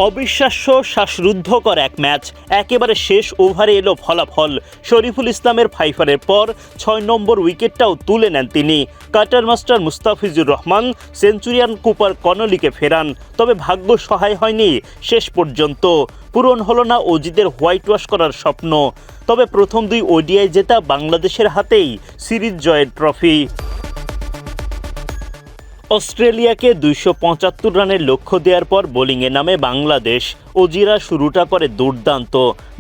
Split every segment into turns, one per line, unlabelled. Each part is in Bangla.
অবিশ্বাস্য শ্বাসরুদ্ধকর এক ম্যাচ। একেবারে শেষ ওভারে এলো ফলাফল। শরীফুল ইসলামের ফাইফারের পর ৬ নম্বর উইকেটটাও তুলে নেন তিনি। Cutter master Mustafizur Rahman centurion Cooper কনলিকে ফেরান, তবে ভাগ্য সহায় হয়নি শেষ পর্যন্ত। পূরণ হলো না অজিদের হোয়াইট ওয়াশ করার স্বপ্ন। তবে প্রথম ২ ওডিআই জেতা বাংলাদেশের হাতেই সিরিজ জয়ের ট্রফি। অস্ট্রেলিয়াকে ২৭৫ রানের লক্ষ্য দেওয়ার পর বোলিংয়ে নামে বাংলাদেশ। অজিরা শুরুটা করে দুর্দান্ত।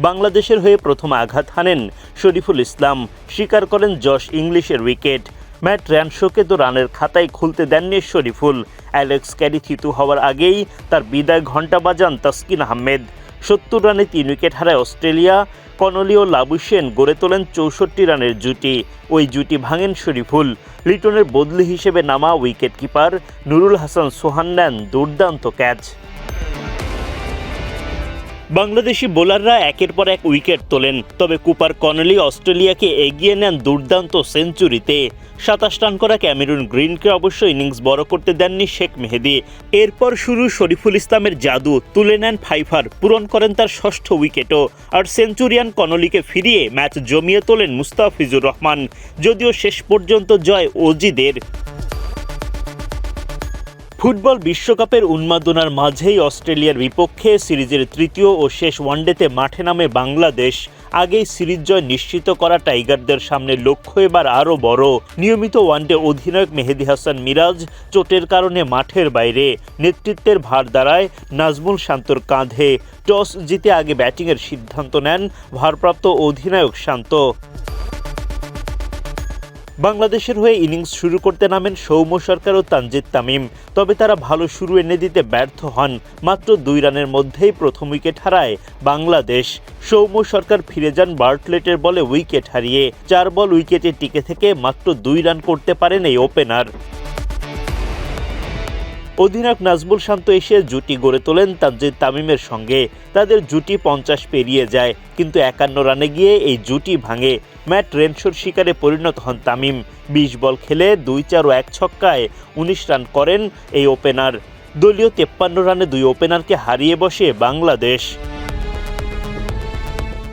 বাংলাদেশের হয়ে প্রথম আঘাত হানেন শরীফুল ইসলাম, স্বীকার করেন জশ ইংলিশের উইকেট। ম্যাট র্যানশোকে তো রানের খাতায় খুলতে দেননি শরীফুল। অ্যালেক্স ক্যারি থিতু হওয়ার আগেই তার বিদায় ঘণ্টা বাজান তাসকিন আহমেদ। ৭০ রানে ৩ উইকেট হারায় অস্ট্রেলিয়া। কনলি ও লাবুশেন গড়ে তোলেন ৬৪ রানের জুটি। ওই জুটি ভাঙেন শরীফুল। লিটনের বদলি হিসেবে নামা উইকেট কিপার নুরুল হাসান সোহান নেন দুর্দান্ত ক্যাচ। বাংলাদেশি বোলাররা একের পর এক উইকেট তোলেন, তবে কুপার কনলি অস্ট্রেলিয়াকে এগিয়ে নেন দুর্দান্ত সেঞ্চুরিতে। ২৭ রান করা ক্যামেরুন গ্রিনকে অবশ্য ইনিংস বড় করতে দেননি শেখ মেহেদী। এরপর শুরু শরীফুল ইসলামের জাদু, তুলে নেন ফাইফার, পূরণ করেন তার ৬ষ্ঠ উইকেটও। আর সেঞ্চুরিয়ান কনলিকে ফিরিয়ে ম্যাচ জমিয়ে তোলেন মুস্তাফিজুর রহমান। যদিও শেষ পর্যন্ত জয় অজিদের। ফুটবল বিশ্বকাপের উন্মাদনার মাঝেই অস্ট্রেলিয়ার বিপক্ষে সিরিজের তৃতীয় ও শেষ ওয়ানডেতে মাঠে নামে বাংলাদেশ। আগেই সিরিজ জয় নিশ্চিত করা টাইগারদের সামনে লক্ষ্য এবার আরও বড়। নিয়মিত ওয়ানডে অধিনায়ক মেহেদী হাসান মিরাজ চোটের কারণে মাঠের বাইরে। নেতৃত্বের ভার দাঁড়ায় নাজমুল শান্তর কাঁধে। টস জিতে আগে ব্যাটিংয়ের সিদ্ধান্ত নেন ভারপ্রাপ্ত অধিনায়ক শান্ত। বাংলাদেশের হয়ে ইনিংস শুরু করতে নামেন সৌম্য সরকার ও তানজিদ তামিম, তবে তারা ভালো শুরু এনে দিতে ব্যর্থ হন। মাত্র ২ রানের মধ্যেই প্রথম উইকেট হারায় বাংলাদেশ। সৌম্য সরকার ফিরে যান বার্টলেটের বলে উইকেট হারিয়ে। ৪ বল উইকেটে টিকে থেকে মাত্র ২ রান করতে পারেন এই ওপেনার। অধিনায়ক নাজমুল শান্ত এসে জুটি গড়ে তোলেন তানজিদ তামিমের সঙ্গে। তাদের জুটি ৫০ পেরিয়ে যায়, কিন্তু ৫১ রানে গিয়ে এই জুটি ভাঙে। ম্যাট রেনশোর শিকারে পরিণত হন তামিম। ২০ বল খেলে ২-৪ ও ১ ছক্কায় ১৯ রান করেন এই ওপেনার। দলীয় ৫৩ রানে ২ ওপেনারকে হারিয়ে বসে বাংলাদেশ।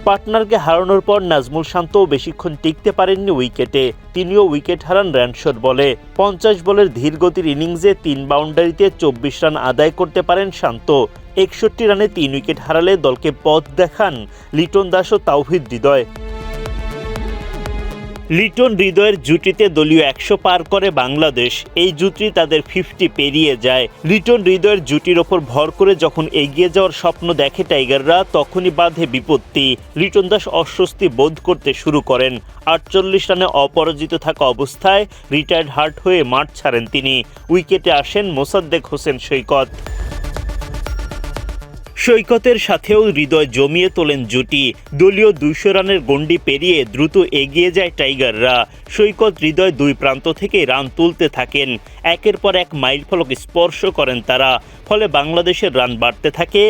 পার্টনারকে হারানোর পর নাজমুল শান্তও বেশিক্ষণ টিকতে পারেননি উইকেটে। তিনিও উইকেট হারান র্যানশোর বলে। ৫০ বলের ধীরগতির ইনিংসে ৩ বাউন্ডারিতে ২৪ রান আদায় করতে পারেন শান্ত। ৬১ রানে ৩ উইকেট হারালে দলকে পথ দেখান লিটন দাস ও তাওহিদ হৃদয়। লিটন হৃদয়ের জুটিতে দলীয় ১০০ পার করে বাংলাদেশ। এই জুটি তাদের ৫০ পেরিয়ে যায়। লিটন হৃদয়ের জুটির ওপর ভর করে যখন এগিয়ে যাওয়ার স্বপ্ন দেখে টাইগাররা, তখনই বাধে বিপত্তি। লিটন দাস অস্বস্তি বোধ করতে শুরু করেন। ৪৮ রানে অপরাজিত থাকা অবস্থায় রিটায়ার্ড হার্ট হয়ে মাঠ ছাড়েন তিনি। উইকেটে আসেন মোসাদ্দেক হোসেন সৈকত। সৈকতের সাথেও হৃদয় জমিয়ে তোলেন জুটি। দলীয় ২০০ রানের গণ্ডি পেরিয়ে দ্রুত এগিয়ে যায় টাইগাররা। সৈকত হৃদয় ২ প্রান্ত থেকে রান তুলতে থাকেন। একের পর এক মাইলফলক স্পর্শ করেন তারা। ফলে বাংলাদেশের রান বাড়তে থাকে।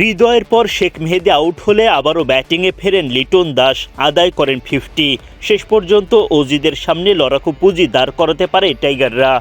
হৃদয়ের পর শেখ মেহেদী আউট হলে আবারও ব্যাটিংয়ে ফেরেন লিটন দাস, আদায় করেন ৫০। শেষ পর্যন্ত অজিদের সামনে লড়াকু পুঁজি দাঁড় করাতে পারে টাইগাররা।